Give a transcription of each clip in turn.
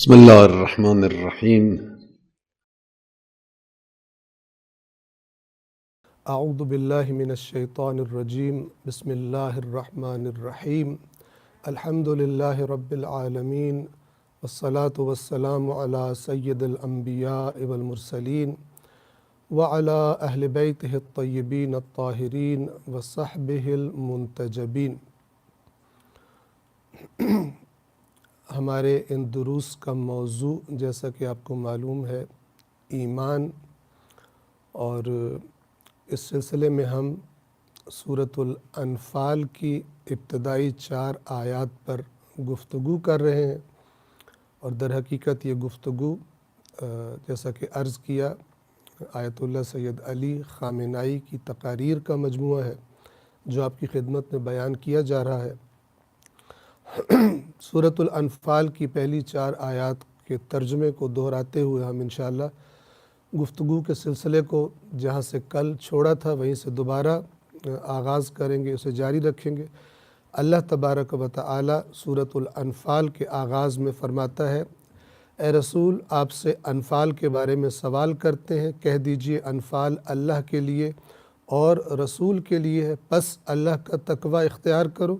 بسم الله الرحمن الرحيم. اعوذ باللہ من الشیطان الرجیم بسم اللہ الرحمن الرحیم الحمد للہ رب العالمین والصلاة والسلام علی سید الانبیاء والمرسلین وعلی اہل بیتہ الطیبین الطاہرین وصحبہ المنتجبین۔ ہمارے ان دروس کا موضوع جیسا کہ آپ کو معلوم ہے ایمان، اور اس سلسلے میں ہم سورۃ الانفال کی ابتدائی 4 آیات پر گفتگو کر رہے ہیں، اور در حقیقت یہ گفتگو جیسا کہ عرض کیا آیت اللہ سید علی خامنائی کی تقاریر کا مجموعہ ہے جو آپ کی خدمت میں بیان کیا جا رہا ہے۔ سورۃ الانفال کی پہلی 4 آیات کے ترجمے کو دہراتے ہوئے ہم انشاءاللہ گفتگو کے سلسلے کو جہاں سے کل چھوڑا تھا وہیں سے دوبارہ آغاز کریں گے، اسے جاری رکھیں گے۔ اللہ تبارک و تعالی سورۃ الانفال کے آغاز میں فرماتا ہے، اے رسول آپ سے انفال کے بارے میں سوال کرتے ہیں، کہہ دیجئے انفال اللہ کے لیے اور رسول کے لیے ہے، پس اللہ کا تقوی اختیار کرو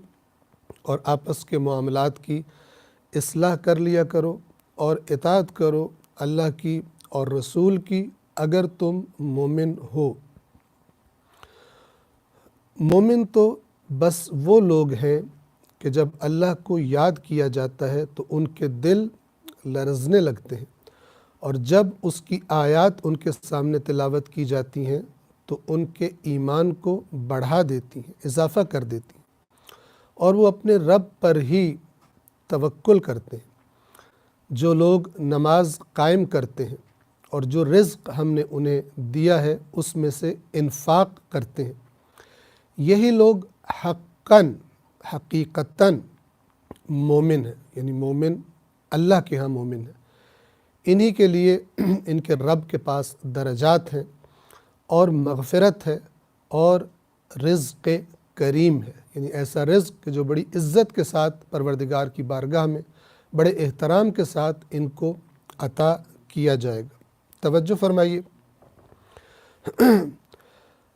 اور آپس کے معاملات کی اصلاح کر لیا کرو اور اطاعت کرو اللہ کی اور رسول کی اگر تم مومن ہو۔ مومن تو بس وہ لوگ ہیں کہ جب اللہ کو یاد کیا جاتا ہے تو ان کے دل لرزنے لگتے ہیں، اور جب اس کی آیات ان کے سامنے تلاوت کی جاتی ہیں تو ان کے ایمان کو بڑھا دیتی ہیں، اضافہ کر دیتی ہیں، اور وہ اپنے رب پر ہی توکل کرتے ہیں۔ جو لوگ نماز قائم کرتے ہیں اور جو رزق ہم نے انہیں دیا ہے اس میں سے انفاق کرتے ہیں، یہی لوگ حقیقتاً مومن ہیں، یعنی مومن اللہ کے ہاں مومن ہیں۔ انہی کے لیے ان کے رب کے پاس درجات ہیں اور مغفرت ہے اور رزق کریم ہے، یعنی ایسا رزق کہ جو بڑی عزت کے ساتھ پروردگار کی بارگاہ میں بڑے احترام کے ساتھ ان کو عطا کیا جائے گا۔ توجہ فرمائیے،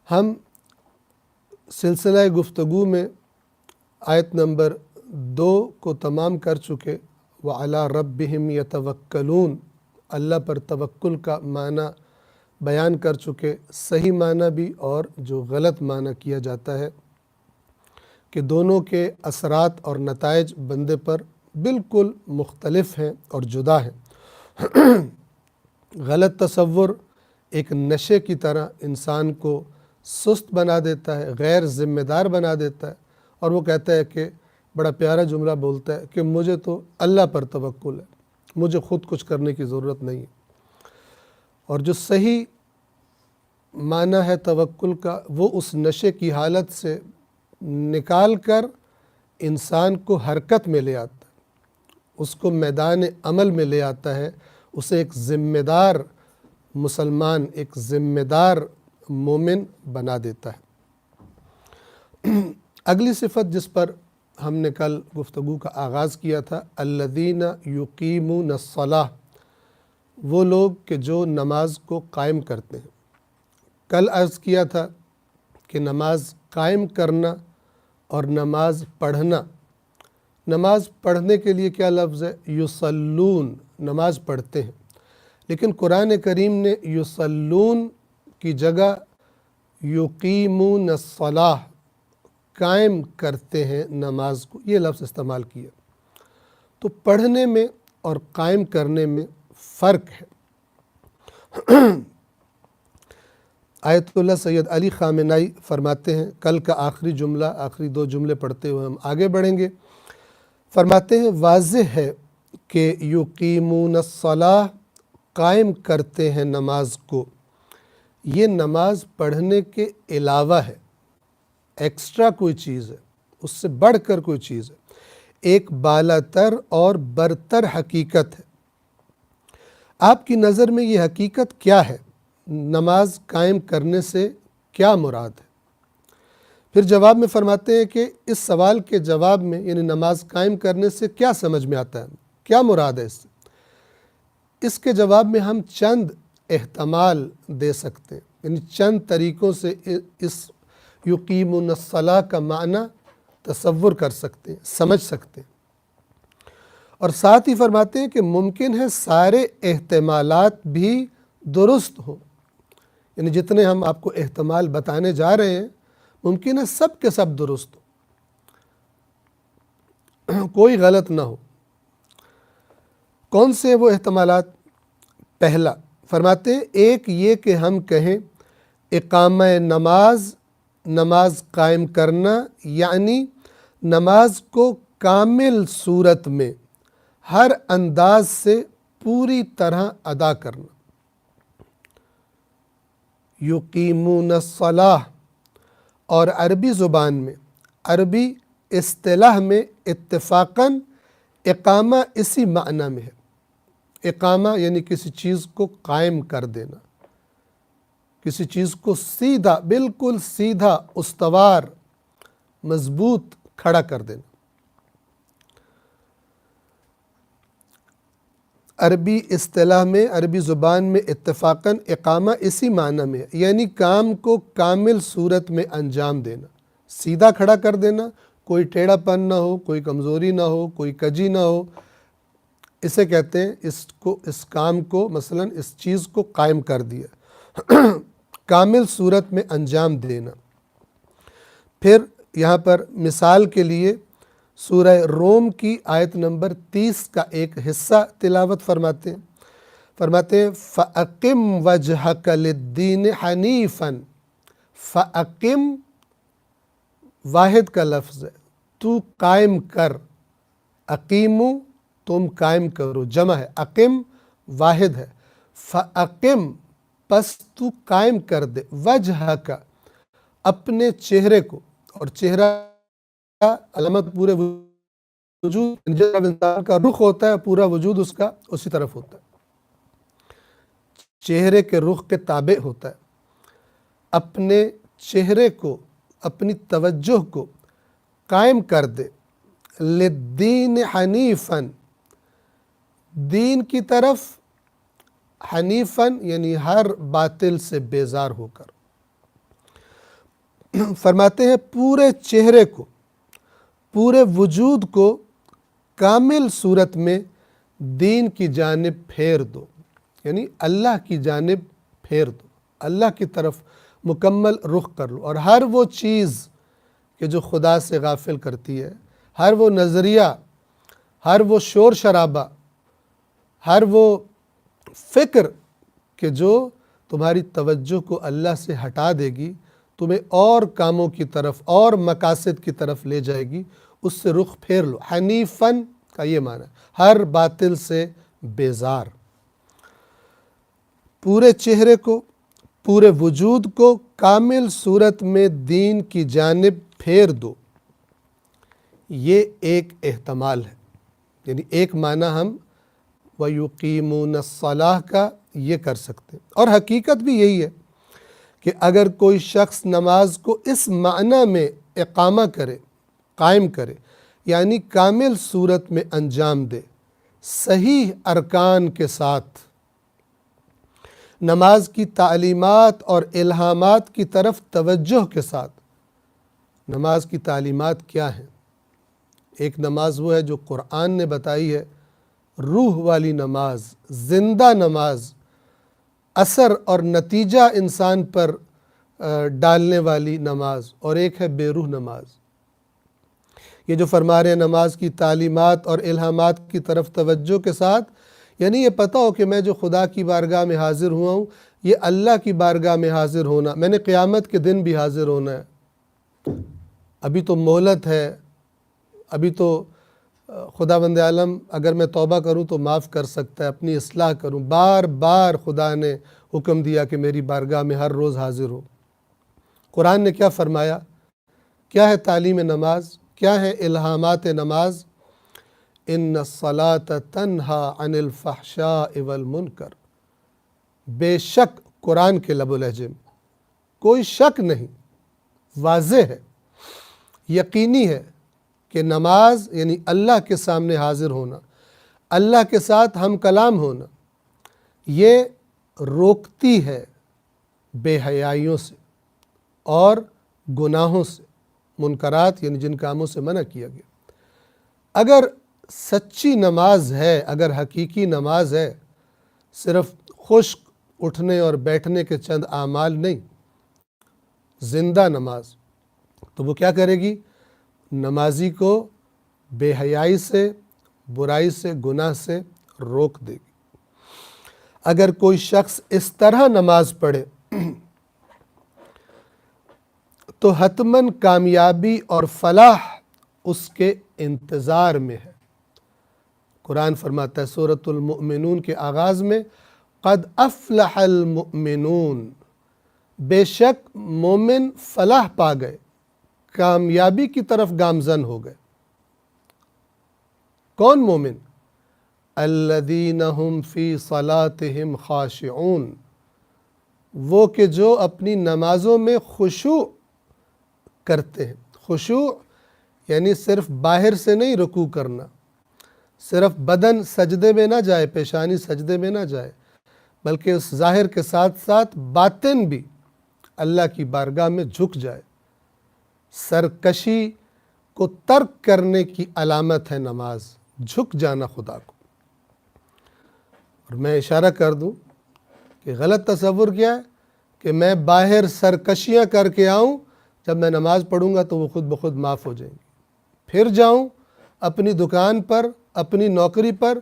ہم سلسلہ گفتگو میں آیت نمبر 2 کو تمام کر چکے، وَعَلَىٰ رَبِّهِمْ يَتَوَكَّلُونَ، اللہ پر توکل کا معنی بیان کر چکے، صحیح معنی بھی اور جو غلط معنی کیا جاتا ہے کہ دونوں کے اثرات اور نتائج بندے پر بالکل مختلف ہیں اور جدا ہیں۔ غلط تصور ایک نشے کی طرح انسان کو سست بنا دیتا ہے، غیر ذمہ دار بنا دیتا ہے، اور وہ کہتا ہے کہ بڑا پیارا جملہ بولتا ہے کہ مجھے تو اللہ پر توکل ہے، مجھے خود کچھ کرنے کی ضرورت نہیں ہے۔ اور جو صحیح معنی ہے توکل کا، وہ اس نشے کی حالت سے نکال کر انسان کو حرکت میں لے آتا ہے، اس کو میدان عمل میں لے آتا ہے، اسے ایک ذمہ دار مسلمان، ایک ذمہ دار مومن بنا دیتا ہے۔ اگلی صفت جس پر ہم نے کل گفتگو کا آغاز کیا تھا، الذین یقیمون الصلاۃ، وہ لوگ کہ جو نماز کو قائم کرتے ہیں۔ کل عرض کیا تھا کہ نماز قائم کرنا اور نماز پڑھنا، نماز پڑھنے کے لیے کیا لفظ ہے؟ یصلون، نماز پڑھتے ہیں، لیکن قرآن کریم نے یصلون کی جگہ یقیمون الصلاۃ، قائم کرتے ہیں نماز کو، یہ لفظ استعمال کیا۔ تو پڑھنے میں اور قائم کرنے میں فرق ہے۔ آیت اللہ سید علی خامنائی فرماتے ہیں، کل کا آخری جملہ، آخری 2 جملے پڑھتے ہوئے ہم آگے بڑھیں گے۔ فرماتے ہیں واضح ہے کہ یقیمون الصلاۃ، قائم کرتے ہیں نماز کو، یہ نماز پڑھنے کے علاوہ ہے، ایکسٹرا کوئی چیز ہے، اس سے بڑھ کر کوئی چیز ہے، ایک بالاتر اور برتر حقیقت ہے۔ آپ کی نظر میں یہ حقیقت کیا ہے؟ نماز قائم کرنے سے کیا مراد ہے؟ پھر جواب میں فرماتے ہیں کہ اس سوال کے جواب میں، یعنی نماز قائم کرنے سے کیا سمجھ میں آتا ہے، کیا مراد ہے اس سے؟ اس کے جواب میں ہم چند احتمال دے سکتے ہیں، یعنی چند طریقوں سے اس یقیمون الصلاۃ کا معنی تصور کر سکتے ہیں، سمجھ سکتے ہیں۔ اور ساتھ ہی فرماتے ہیں کہ ممکن ہے سارے احتمالات بھی درست ہوں، یعنی جتنے ہم آپ کو احتمال بتانے جا رہے ہیں ممکن ہے سب کے سب درست ہوں، کوئی غلط نہ ہو۔ کون سے وہ احتمالات؟ پہلا فرماتے ہیں ایک یہ کہ ہم کہیں اقامہ نماز قائم کرنا، یعنی نماز کو کامل صورت میں ہر انداز سے پوری طرح ادا کرنا۔ یقیمون الصلاۃ، اور عربی زبان میں، عربی اصطلاح میں اتفاقاً اقامہ اسی معنی میں ہے۔ اقامہ یعنی کسی چیز کو قائم کر دینا، کسی چیز کو سیدھا، بالکل سیدھا، استوار، مضبوط کھڑا کر دینا۔ عربی اصطلاح میں، عربی زبان میں اتفاقاً اقامہ اسی معنی میں ہے، یعنی کام کو کامل صورت میں انجام دینا، سیدھا کھڑا کر دینا، کوئی ٹیڑھا پن نہ ہو، کوئی کمزوری نہ ہو، کوئی کجی نہ ہو۔ اسے کہتے ہیں اس کام کو، مثلاً اس چیز کو قائم کر دیا، کامل صورت میں انجام دینا۔ پھر یہاں پر مثال کے لیے سورہ روم کی آیت نمبر 30 کا ایک حصہ تلاوت فرماتے ہیں۔ فَأَقِمْ وَجْهَكَ لِلدِّينِ حَنِيفًا۔ فَأَقِمْ واحد کا لفظ ہے، تو قائم کر، اقیمو تم قائم کرو، جمع ہے، اقم واحد ہے، فَأَقِمْ پس تو قائم کر دے، وجہک اپنے چہرے کو، اور چہرہ علامت پورے وجود، جب انسان کا رخ ہوتا ہے پورا وجود اس کا اسی طرف ہوتا ہے، چہرے کے رخ کے تابع ہوتا ہے۔ اپنے چہرے کو، اپنی توجہ کو قائم کر دے، للدین حنیفاً، دین کی طرف، حنیفاً یعنی ہر باطل سے بیزار ہو کر۔ فرماتے ہیں پورے چہرے کو، پورے وجود کو کامل صورت میں دین کی جانب پھیر دو، یعنی اللہ کی جانب پھیر دو، اللہ کی طرف مکمل رخ کر لو، اور ہر وہ چیز کہ جو خدا سے غافل کرتی ہے، ہر وہ نظریہ، ہر وہ شور شرابہ، ہر وہ فکر کہ جو تمہاری توجہ کو اللہ سے ہٹا دے گی، تمہیں اور کاموں کی طرف اور مقاصد کی طرف لے جائے گی، اس سے رخ پھیر لو۔ حنیفاً کا یہ معنی ہے ہر باطل سے بیزار۔ پورے چہرے کو، پورے وجود کو کامل صورت میں دین کی جانب پھیر دو، یہ ایک احتمال ہے، یعنی ایک معنی ہم وَيُقِيمُونَ الصَّلَاةَ کا یہ کر سکتے ہیں۔ اور حقیقت بھی یہی ہے کہ اگر کوئی شخص نماز کو اس معنی میں اقامہ کرے، قائم کرے، یعنی کامل صورت میں انجام دے، صحیح ارکان کے ساتھ، نماز کی تعلیمات اور الہامات کی طرف توجہ کے ساتھ۔ نماز کی تعلیمات کیا ہیں؟ ایک نماز وہ ہے جو قرآن نے بتائی ہے، روح والی نماز، زندہ نماز، اثر اور نتیجہ انسان پر ڈالنے والی نماز، اور ایک ہے بے روح نماز۔ یہ جو فرما رہے ہیں نماز کی تعلیمات اور الہامات کی طرف توجہ کے ساتھ، یعنی یہ پتہ ہو کہ میں جو خدا کی بارگاہ میں حاضر ہوا ہوں، یہ اللہ کی بارگاہ میں حاضر ہونا، میں نے قیامت کے دن بھی حاضر ہونا ہے۔ ابھی تو مہلت ہے، ابھی تو خداوند عالم اگر میں توبہ کروں تو معاف کر سکتا ہے، اپنی اصلاح کروں۔ بار بار خدا نے حکم دیا کہ میری بارگاہ میں ہر روز حاضر ہو۔ قرآن نے کیا فرمایا؟ کیا ہے تعلیم نماز؟ کیا ہے الہامات نماز؟ ان الصلاۃ تنہا عن الفحشاء والمنکر۔ بے شک قرآن کے لب و لہجے میں کوئی شک نہیں، واضح ہے، یقینی ہے کہ نماز یعنی اللہ کے سامنے حاضر ہونا، اللہ کے ساتھ ہم کلام ہونا، یہ روکتی ہے بے حیائیوں سے اور گناہوں سے، منکرات یعنی جن کاموں سے منع کیا گیا۔ اگر سچی نماز ہے، اگر حقیقی نماز ہے، صرف خشک اٹھنے اور بیٹھنے کے چند اعمال نہیں، زندہ نماز، تو وہ کیا کرے گی؟ نمازی کو بے حیائی سے، برائی سے، گناہ سے روک دے گی۔ اگر کوئی شخص اس طرح نماز پڑھے تو حتماً کامیابی اور فلاح اس کے انتظار میں ہے۔ قرآن فرماتا ہے سورۃ المؤمنون کے آغاز میں، قد افلح المؤمنون، بے شک مومن فلاح پا گئے، کامیابی کی طرف گامزن ہو گئے۔ کون مومن؟ الذین هم فی صلاتہم خاشعون، وہ کہ جو اپنی نمازوں میں خشوع کرتے ہیں۔ خشوع یعنی صرف باہر سے نہیں رکوع کرنا، صرف بدن سجدے میں نہ جائے، پیشانی سجدے میں نہ جائے، بلکہ اس ظاہر کے ساتھ ساتھ باطن بھی اللہ کی بارگاہ میں جھک جائے۔ سرکشی کو ترک کرنے کی علامت ہے نماز، جھک جانا خدا کو۔ اور میں اشارہ کر دوں کہ غلط تصور کیا ہے کہ میں باہر سرکشیاں کر کے آؤں، جب میں نماز پڑھوں گا تو وہ خود بخود معاف ہو جائیں گی، پھر جاؤں اپنی دکان پر، اپنی نوکری پر،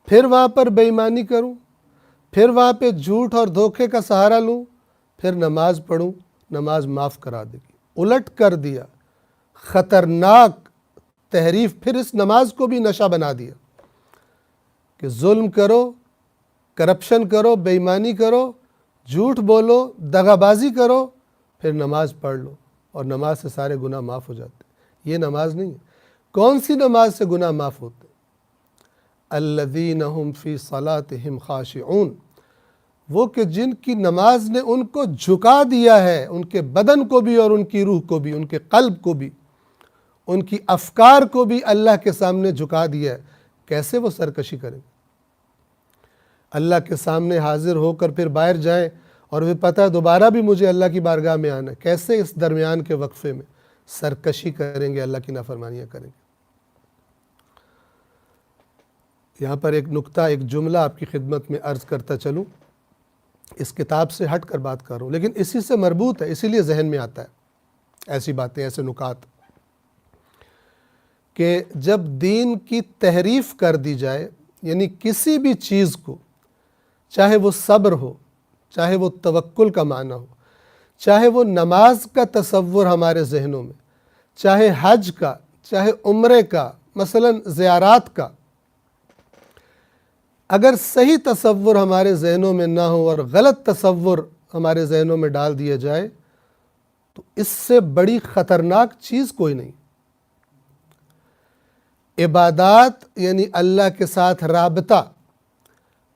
پھر وہاں پر بے ایمانی کروں، پھر وہاں پہ جھوٹ اور دھوکے کا سہارا لوں، پھر نماز پڑھوں، نماز معاف کرا دے گی۔ الٹ کر دیا، خطرناک تحریف، پھر اس نماز کو بھی نشہ بنا دیا کہ ظلم کرو، کرپشن کرو، بے ایمانی کرو، جھوٹ بولو، دغا بازی کرو، پھر نماز پڑھ لو اور نماز سے سارے گناہ معاف ہو جاتے ہیں۔ یہ نماز نہیں ہے۔ کون سی نماز سے گناہ معاف ہوتے ہیں؟ الذین هم فی صلاتہم خاشعون، وہ کہ جن کی نماز نے ان کو جھکا دیا ہے، ان کے بدن کو بھی اور ان کی روح کو بھی، ان کے قلب کو بھی، ان کی افکار کو بھی اللہ کے سامنے جھکا دیا ہے۔ کیسے وہ سرکشی کریں؟ اللہ کے سامنے حاضر ہو کر پھر باہر جائیں اور پھر پتہ ہے دوبارہ بھی مجھے اللہ کی بارگاہ میں آنا ہے، کیسے اس درمیان کے وقفے میں سرکشی کریں گے، اللہ کی نافرمانیاں کریں گے؟ یہاں پر ایک نکتہ، ایک جملہ آپ کی خدمت میں عرض کرتا چلوں، اس کتاب سے ہٹ کر بات کر رہا ہوں لیکن اسی سے مربوط ہے، اسی لیے ذہن میں آتا ہے ایسی باتیں، ایسے نکات، کہ جب دین کی تحریف کر دی جائے، یعنی کسی بھی چیز کو، چاہے وہ صبر ہو، چاہے وہ توکل کا معنی ہو، چاہے وہ نماز کا تصور ہمارے ذہنوں میں، چاہے حج کا، چاہے عمرے کا، مثلا زیارات کا، اگر صحیح تصور ہمارے ذہنوں میں نہ ہو اور غلط تصور ہمارے ذہنوں میں ڈال دیا جائے تو اس سے بڑی خطرناک چیز کوئی نہیں۔ عبادات یعنی اللہ کے ساتھ رابطہ،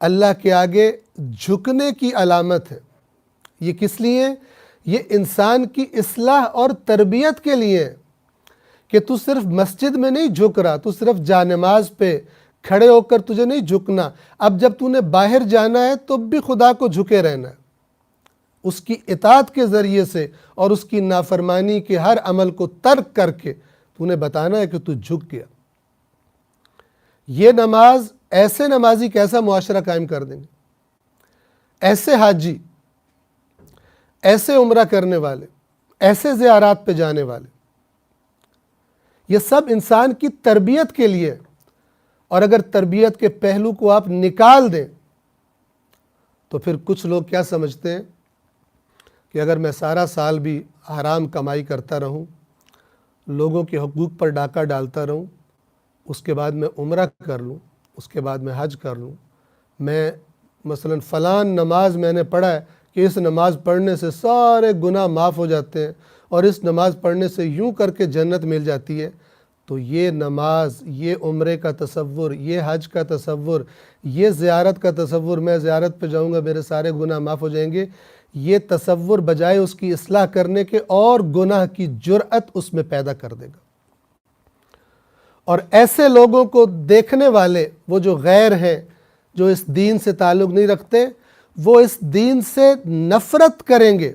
اللہ کے آگے جھکنے کی علامت ہے۔ یہ کس لیے؟ یہ انسان کی اصلاح اور تربیت کے لیے ہے کہ تو صرف مسجد میں نہیں جھک رہا، تو صرف جانماز پہ کھڑے ہو کر تجھے نہیں جھکنا، اب جب تو نے باہر جانا ہے تو بھی خدا کو جھکے رہنا ہے، اس کی اطاعت کے ذریعے سے اور اس کی نافرمانی کے ہر عمل کو ترک کر کے تو نے بتانا ہے کہ تو جھک گیا۔ یہ نماز، ایسے نمازی کیسا معاشرہ قائم کر دیں گے؟ ایسے حاجی، ایسے عمرہ کرنے والے، ایسے زیارات پہ جانے والے، یہ سب انسان کی تربیت کے لیے، اور اگر تربیت کے پہلو کو آپ نکال دیں تو پھر کچھ لوگ کیا سمجھتے ہیں کہ اگر میں سارا سال بھی حرام کمائی کرتا رہوں، لوگوں کے حقوق پر ڈاکہ ڈالتا رہوں، اس کے بعد میں عمرہ کر لوں، اس کے بعد میں حج کر لوں، میں مثلا فلان نماز میں نے پڑھا ہے کہ اس نماز پڑھنے سے سارے گناہ معاف ہو جاتے ہیں اور اس نماز پڑھنے سے یوں کر کے جنت مل جاتی ہے، تو یہ نماز، یہ عمرے کا تصور، یہ حج کا تصور، یہ زیارت کا تصور، میں زیارت پہ جاؤں گا میرے سارے گناہ معاف ہو جائیں گے، یہ تصور بجائے اس کی اصلاح کرنے کے اور گناہ کی جرأت اس میں پیدا کر دے گا۔ اور ایسے لوگوں کو دیکھنے والے، وہ جو غیر ہیں، جو اس دین سے تعلق نہیں رکھتے وہ اس دین سے نفرت کریں گے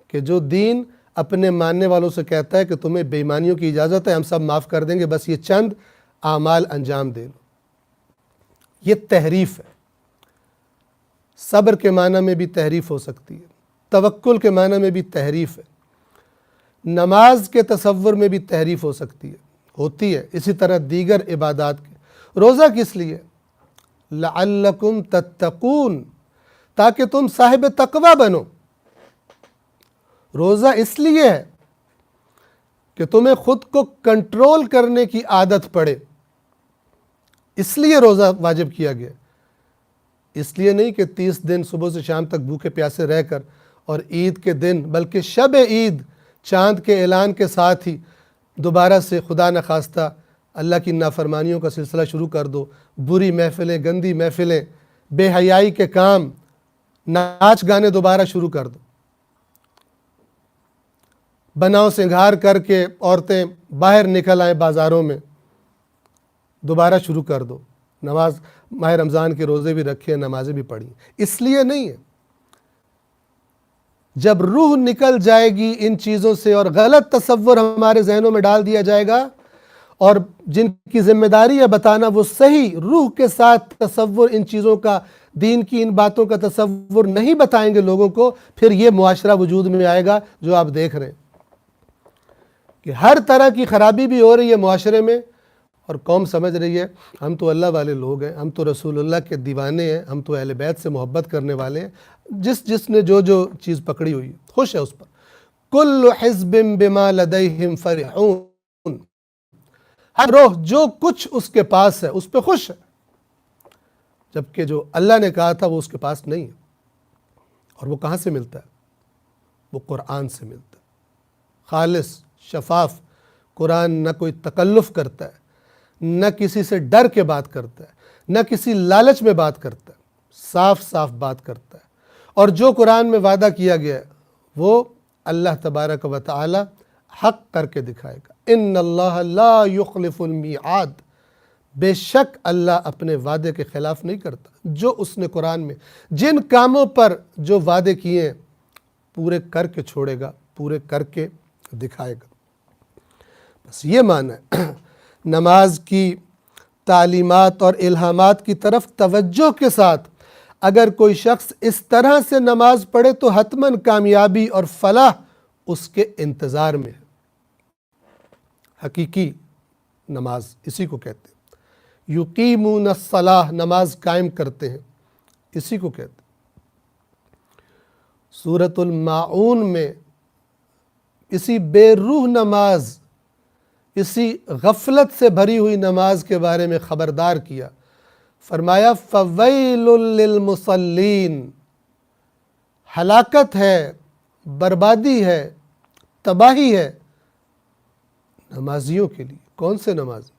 کہ جو دین اپنے ماننے والوں سے کہتا ہے کہ تمہیں بے ایمانیوں کی اجازت ہے، ہم سب معاف کر دیں گے، بس یہ چند اعمال انجام دے لو۔ یہ تحریف ہے۔ صبر کے معنی میں بھی تحریف ہو سکتی ہے، توکل کے معنی میں بھی تحریف ہے، نماز کے تصور میں بھی تحریف ہو سکتی ہے، ہوتی ہے۔ اسی طرح دیگر عبادات کے۔ روزہ کس لیے؟ لعلکم تتقون، تاکہ تم صاحب تقوی بنو۔ روزہ اس لیے ہے کہ تمہیں خود کو کنٹرول کرنے کی عادت پڑے، اس لیے روزہ واجب کیا گیا۔ اس لیے نہیں کہ 30 دن صبح سے شام تک بھوکے پیاسے رہ کر اور عید کے دن، بلکہ شب عید چاند کے اعلان کے ساتھ ہی دوبارہ سے خدا نخواستہ اللہ کی نافرمانیوں کا سلسلہ شروع کر دو، بری محفلیں، گندی محفلیں، بے حیائی کے کام، ناچ گانے دوبارہ شروع کر دو، بناؤ سنگھار کر کے عورتیں باہر نکل آئیں بازاروں میں، دوبارہ شروع کر دو۔ نماز، ماہ رمضان کے روزے بھی رکھے، نمازیں بھی پڑھی، اس لیے نہیں ہے۔ جب روح نکل جائے گی ان چیزوں سے اور غلط تصور ہمارے ذہنوں میں ڈال دیا جائے گا، اور جن کی ذمہ داری ہے بتانا، وہ صحیح روح کے ساتھ تصور ان چیزوں کا، دین کی ان باتوں کا تصور نہیں بتائیں گے لوگوں کو، پھر یہ معاشرہ وجود میں آئے گا جو آپ دیکھ رہے ہیں کہ ہر طرح کی خرابی بھی ہو رہی ہے معاشرے میں، اور قوم سمجھ رہی ہے ہم تو اللہ والے لوگ ہیں، ہم تو رسول اللہ کے دیوانے ہیں، ہم تو اہل بیت سے محبت کرنے والے ہیں۔ جس نے جو چیز پکڑی ہوئی ہے خوش ہے اس پر۔ کل حزب بما لدیہم فرحون، ہر روح جو کچھ اس کے پاس ہے اس پہ خوش ہے، جبکہ جو اللہ نے کہا تھا وہ اس کے پاس نہیں ہے۔ اور وہ کہاں سے ملتا ہے؟ وہ قرآن سے ملتا ہے، خالص شفاف قرآن، نہ کوئی تکلف کرتا ہے، نہ کسی سے ڈر کے بات کرتا ہے، نہ کسی لالچ میں بات کرتا ہے، صاف صاف بات کرتا ہے۔ اور جو قرآن میں وعدہ کیا گیا ہے وہ اللہ تبارک و تعالی حق کر کے دکھائے گا۔ ان اللہ لا یخلف المیعاد، بے شک اللہ اپنے وعدے کے خلاف نہیں کرتا۔ جو اس نے قرآن میں جن کاموں پر جو وعدے کیے ہیں پورے کر کے چھوڑے گا، پورے کر کے دکھائے گا۔ بس یہ معنی ہے۔ نماز کی تعلیمات اور الہامات کی طرف توجہ کے ساتھ اگر کوئی شخص اس طرح سے نماز پڑھے تو حتماً کامیابی اور فلاح اس کے انتظار میں ہے۔ حقیقی نماز اسی کو کہتے ہیں۔ یقیمون الصلاۃ، نماز قائم کرتے ہیں، اسی کو کہتے ہیں۔ سورۃ الماعون میں اسی بے روح نماز، اسی غفلت سے بھری ہوئی نماز کے بارے میں خبردار کیا، فرمایا فویل للمصلین، ہلاکت ہے، بربادی ہے، تباہی ہے نمازیوں کے لیے۔ کون سے نمازی؟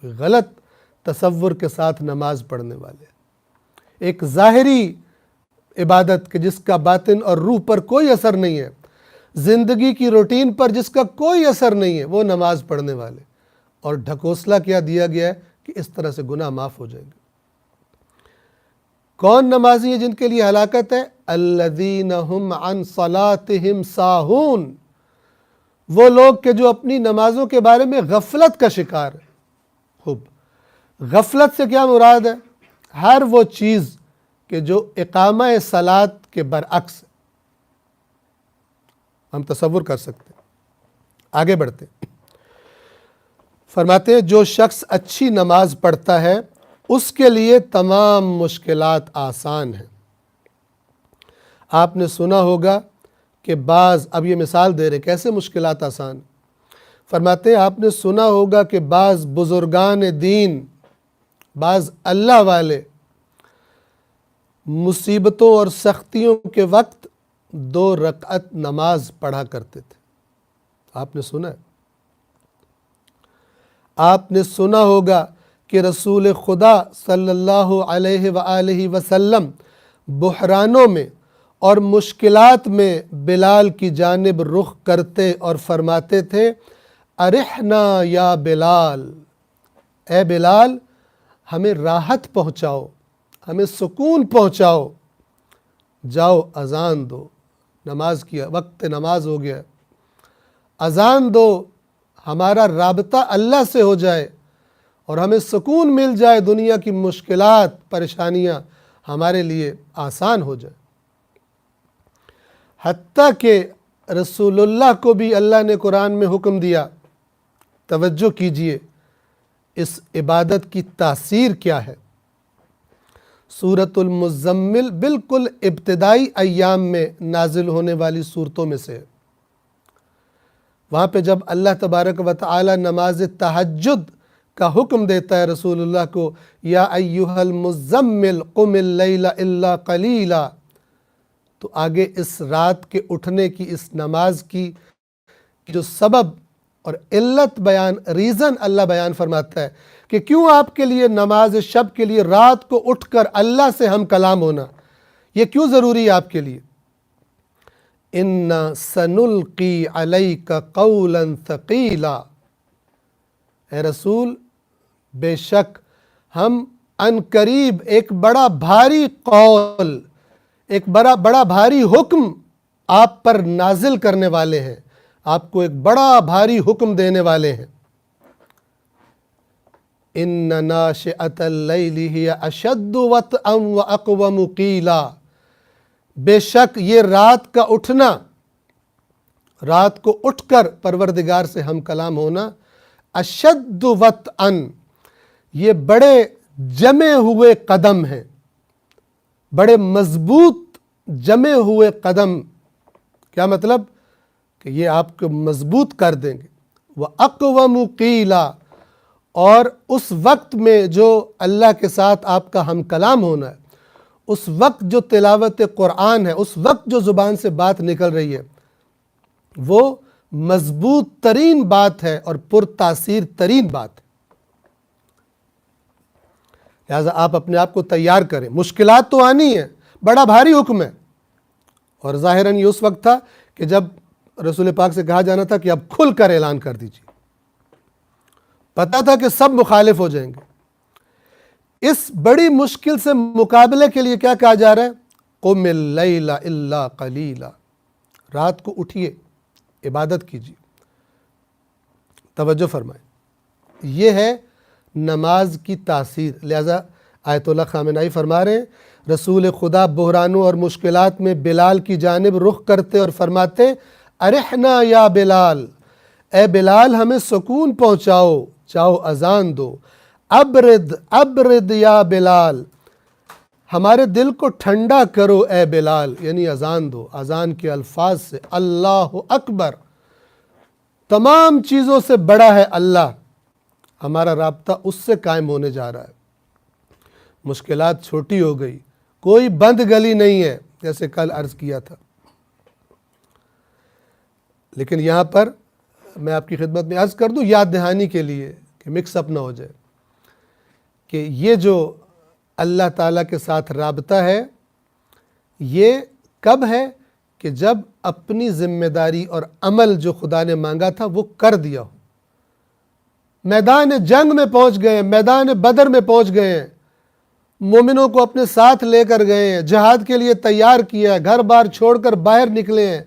کوئی غلط تصور کے ساتھ نماز پڑھنے والے، ایک ظاہری عبادت کہ جس کا باطن اور روح پر کوئی اثر نہیں ہے، زندگی کی روٹین پر جس کا کوئی اثر نہیں ہے، وہ نماز پڑھنے والے۔ اور ڈھکوسلا کیا دیا گیا ہے کہ اس طرح سے گناہ معاف ہو جائیں گے۔ کون نمازی ہیں جن کے لیے ہلاکت ہے؟ الذین هم عن صلاتهم ساہون، وہ لوگ کہ جو اپنی نمازوں کے بارے میں غفلت کا شکار ہے۔ خوب، غفلت سے کیا مراد ہے؟ ہر وہ چیز کہ جو اقامہ صلاۃ کے برعکس ہے۔ ہم تصور کر سکتے ہیں۔ آگے بڑھتے ہیں، فرماتے ہیں جو شخص اچھی نماز پڑھتا ہے اس کے لیے تمام مشکلات آسان ہیں۔ آپ نے سنا ہوگا کہ بعض، اب یہ مثال دے رہے کیسے مشکلات آسان، فرماتے ہیں آپ نے سنا ہوگا کہ بعض بزرگان دین، بعض اللہ والے مصیبتوں اور سختیوں کے وقت 2 رکعت نماز پڑھا کرتے تھے۔ آپ نے سنا ہے؟ آپ نے سنا ہوگا کہ رسول خدا صلی اللہ علیہ وآلہ وسلم بحرانوں میں اور مشکلات میں بلال کی جانب رخ کرتے اور فرماتے تھے ارحنا یا بلال، اے بلال ہمیں راحت پہنچاؤ، ہمیں سکون پہنچاؤ، جاؤ اذان دو، نماز کی وقت نماز ہو گیا، اذان دو، ہمارا رابطہ اللہ سے ہو جائے اور ہمیں سکون مل جائے، دنیا کی مشکلات پریشانیاں ہمارے لیے آسان ہو جائے۔ حتیٰ کہ رسول اللہ کو بھی اللہ نے قرآن میں حکم دیا، توجہ کیجئے اس عبادت کی تاثیر کیا ہے۔ سورۃ المزمل بالکل ابتدائی ایام میں نازل ہونے والی صورتوں میں سے ہے۔ وہاں پہ جب اللہ تبارک و تعالی نماز تہجد کا حکم دیتا ہے رسول اللہ کو، یا ایھا المزمل قم اللیل الا قلیلا، تو آگے اس رات کے اٹھنے کی، اس نماز کی جو سبب اور علت بیان، ریزن اللہ بیان فرماتا ہے کہ کیوں آپ کے لیے نماز شب کے لیے رات کو اٹھ کر اللہ سے ہم کلام ہونا یہ کیوں ضروری ہے آپ کے لیے۔ اِنَّا سَنُلْقِي عَلَيْكَ قَوْلًا ثَقِيلًا، اے رسول بے شک ہم ان قریب ایک بڑا بھاری قول، ایک بڑا بھاری حکم آپ پر نازل کرنے والے ہیں، آپ کو ایک بڑا بھاری حکم دینے والے ہیں۔ اِنَّ نَاشِئَةَ اللَّيْلِ هِيَ أَشَدُّ وَطْئًا وَأَقْوَمُ قِيلًا، بے شک یہ رات کا اٹھنا، رات کو اٹھ کر پروردگار سے ہم کلام ہونا، اشد وطئن، یہ بڑے جمے ہوئے قدم ہیں، بڑے مضبوط جمے ہوئے قدم۔ کیا مطلب؟ کہ یہ آپ کو مضبوط کر دیں گے۔ وَأَقْوَمُ قِيلًا، اور اس وقت میں جو اللہ کے ساتھ آپ کا ہم کلام ہونا ہے، اس وقت جو تلاوت قرآن ہے، اس وقت جو زبان سے بات نکل رہی ہے، وہ مضبوط ترین بات ہے اور پرتاثیر ترین بات ہے۔ لہٰذا آپ اپنے آپ کو تیار کریں، مشکلات تو آنی ہے، بڑا بھاری حکم ہے، اور ظاہراً یہ اس وقت تھا کہ جب رسول پاک سے کہا جانا تھا کہ اب کھل کر اعلان کر دیجیے، پتہ تھا کہ سب مخالف ہو جائیں گے۔ اس بڑی مشکل سے مقابلے کے لیے کیا کہا جا رہا ہے؟ قم اللیل الا قلیلا، رات کو اٹھیے، عبادت کیجیے۔ توجہ فرمائیں، یہ ہے نماز کی تاثیر۔ لہذا آیت اللہ خامنائی فرما رہے ہیں، رسول خدا بحرانوں اور مشکلات میں بلال کی جانب رخ کرتے اور فرماتے، ارحنا یا بلال، اے بلال ہمیں سکون پہنچاؤ، جاؤ اذان دو، ابرد یا بلال، ہمارے دل کو ٹھنڈا کرو اے بلال، یعنی اذان دو۔ اذان کے الفاظ سے اللہ اکبر، تمام چیزوں سے بڑا ہے اللہ، ہمارا رابطہ اس سے قائم ہونے جا رہا ہے۔ مشکلات چھوٹی ہو گئی، کوئی بند گلی نہیں ہے، جیسے کل عرض کیا تھا۔ لیکن یہاں پر میں آپ کی خدمت میں عرض کر دوں یاد دہانی کے لیے کہ مکس اپ نہ ہو جائے، کہ یہ جو اللہ تعالیٰ کے ساتھ رابطہ ہے، یہ کب ہے؟ کہ جب اپنی ذمہ داری اور عمل جو خدا نے مانگا تھا وہ کر دیا ہو، میدان جنگ میں پہنچ گئے ہیں، میدان بدر میں پہنچ گئے ہیں، مومنوں کو اپنے ساتھ لے کر گئے ہیں، جہاد کے لیے تیار کیا ہے، گھر بار چھوڑ کر باہر نکلے ہیں،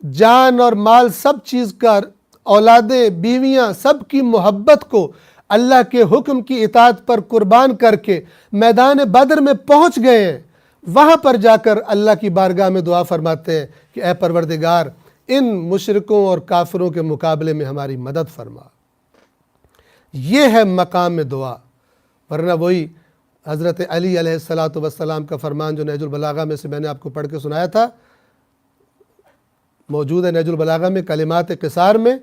جان اور مال سب چیز کا، اولادیں بیویاں سب کی محبت کو اللہ کے حکم کی اطاعت پر قربان کر کے میدان بدر میں پہنچ گئے ہیں۔ وہاں پر جا کر اللہ کی بارگاہ میں دعا فرماتے ہیں کہ اے پروردگار ان مشرکوں اور کافروں کے مقابلے میں ہماری مدد فرما۔ یہ ہے مقام دعا، ورنہ وہی حضرت علی علیہ السلام کا فرمان جو نہج البلاغہ میں سے میں نے آپ کو پڑھ کے سنایا تھا، موجود ہے نہج البلاغہ میں کلمات قصار میں،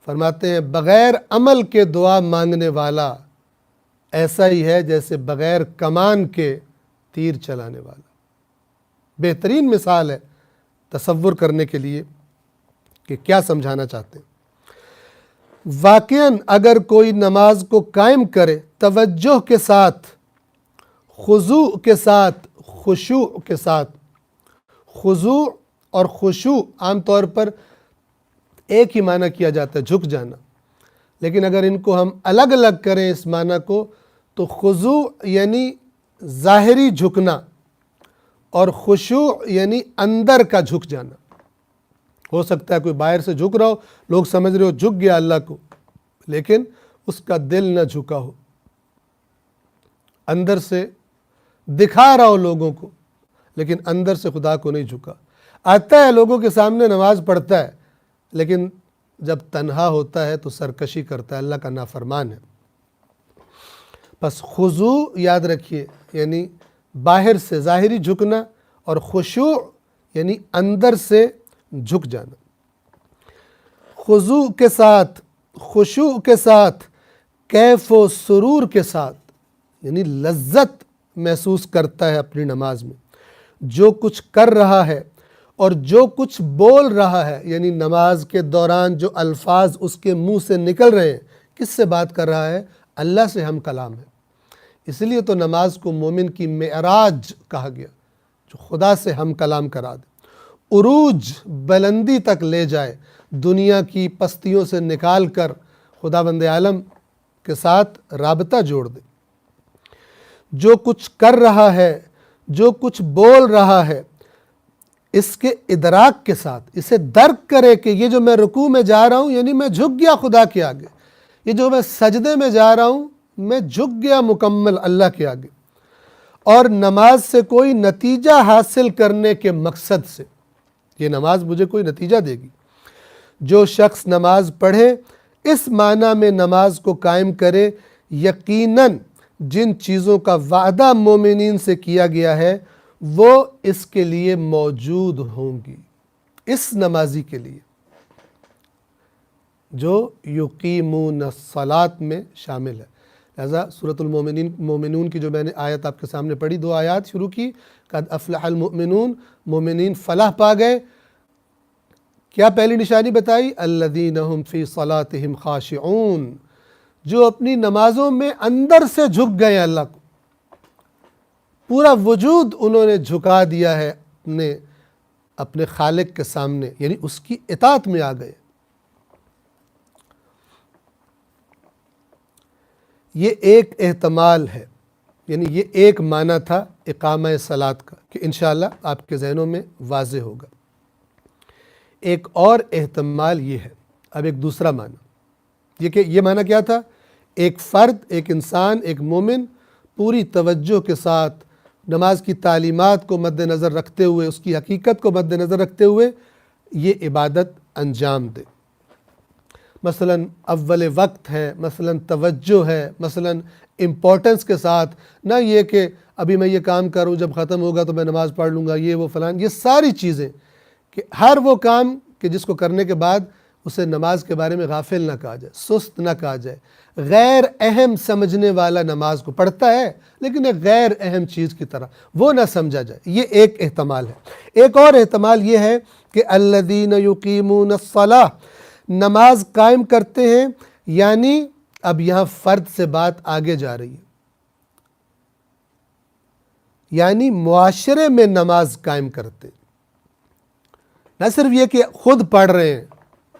فرماتے ہیں بغیر عمل کے دعا مانگنے والا ایسا ہی ہے جیسے بغیر کمان کے تیر چلانے والا۔ بہترین مثال ہے تصور کرنے کے لیے کہ کیا سمجھانا چاہتے ہیں۔ واقعاً اگر کوئی نماز کو قائم کرے توجہ کے ساتھ، خضوع کے ساتھ، خشوع کے ساتھ، خضوع اور خشوع عام طور پر ایک ہی معنی کیا جاتا ہے، جھک جانا، لیکن اگر ان کو ہم الگ الگ کریں اس معنی کو تو خضوع یعنی ظاہری جھکنا اور خشوع یعنی اندر کا جھک جانا. ہو سکتا ہے کوئی باہر سے جھک رہا ہو، لوگ سمجھ رہے ہو جھک گیا اللہ کو، لیکن اس کا دل نہ جھکا ہو، اندر سے دکھا رہا ہو لوگوں کو لیکن اندر سے خدا کو نہیں جھکا. آتا ہے لوگوں کے سامنے نماز پڑھتا ہے لیکن جب تنہا ہوتا ہے تو سرکشی کرتا ہے، اللہ کا نافرمان ہے. بس خضوع یاد رکھیے یعنی باہر سے ظاہری جھکنا، اور خشوع یعنی اندر سے جھک جانا. خضوع کے ساتھ، خشوع کے ساتھ، کیف و سرور کے ساتھ یعنی لذت محسوس کرتا ہے اپنی نماز میں. جو کچھ کر رہا ہے اور جو کچھ بول رہا ہے، یعنی نماز کے دوران جو الفاظ اس کے منہ سے نکل رہے ہیں، کس سے بات کر رہا ہے؟ اللہ سے ہم کلام ہے. اس لیے تو نماز کو مومن کی معراج کہا گیا، جو خدا سے ہم کلام کرا دے، عروج بلندی تک لے جائے، دنیا کی پستیوں سے نکال کر خداوند عالم کے ساتھ رابطہ جوڑ دے. جو کچھ کر رہا ہے، جو کچھ بول رہا ہے، اس کے ادراک کے ساتھ اسے درک کرے کہ یہ جو میں رکوع میں جا رہا ہوں یعنی میں جھک گیا خدا کے آگے، یہ جو میں سجدے میں جا رہا ہوں میں جھک گیا مکمل اللہ کے آگے، اور نماز سے کوئی نتیجہ حاصل کرنے کے مقصد سے، یہ نماز مجھے کوئی نتیجہ دے گی. جو شخص نماز پڑھے اس معنی میں نماز کو قائم کرے، یقیناً جن چیزوں کا وعدہ مومنین سے کیا گیا ہے وہ اس کے لیے موجود ہوں گی، اس نمازی کے لیے جو یقیمون الصلاۃ میں شامل ہے. لہذا سورۃ المومنون کی جو میں نے آیت آپ کے سامنے پڑھی، 2 آیات شروع کی، قد افلح المؤمنون، مومنین فلاح پا گئے. کیا پہلی نشانی بتائی؟ الذین هم فی صلاتہم خاشعون، جو اپنی نمازوں میں اندر سے جھک گئے اللہ کو، پورا وجود انہوں نے جھکا دیا ہے اپنے خالق کے سامنے، یعنی اس کی اطاعت میں آ گئے. یہ ایک احتمال ہے، یعنی یہ ایک معنی تھا اقامہ صلاۃ کا کہ انشاءاللہ آپ کے ذہنوں میں واضح ہوگا. ایک اور احتمال یہ ہے، اب ایک دوسرا معنی، یہ کہ یہ معنی کیا تھا؟ ایک فرد، ایک انسان، ایک مومن پوری توجہ کے ساتھ نماز کی تعلیمات کو مد نظر رکھتے ہوئے، اس کی حقیقت کو مد نظر رکھتے ہوئے یہ عبادت انجام دے. مثلا اول وقت ہے، مثلا توجہ ہے، مثلا امپورٹنس کے ساتھ، نہ یہ کہ ابھی میں یہ کام کروں جب ختم ہوگا تو میں نماز پڑھ لوں گا، یہ وہ فلان، یہ ساری چیزیں کہ ہر وہ کام کہ جس کو کرنے کے بعد اسے نماز کے بارے میں غافل نہ کہا جائے، سست نہ کہا جائے، غیر اہم سمجھنے والا نماز کو پڑھتا ہے لیکن ایک غیر اہم چیز کی طرح وہ نہ سمجھا جائے. یہ ایک احتمال ہے. ایک اور احتمال یہ ہے کہ الذین یقیمون الصلاۃ، نماز قائم کرتے ہیں، یعنی اب یہاں فرد سے بات آگے جا رہی ہے، یعنی معاشرے میں نماز قائم کرتے، نہ صرف یہ کہ خود پڑھ رہے ہیں،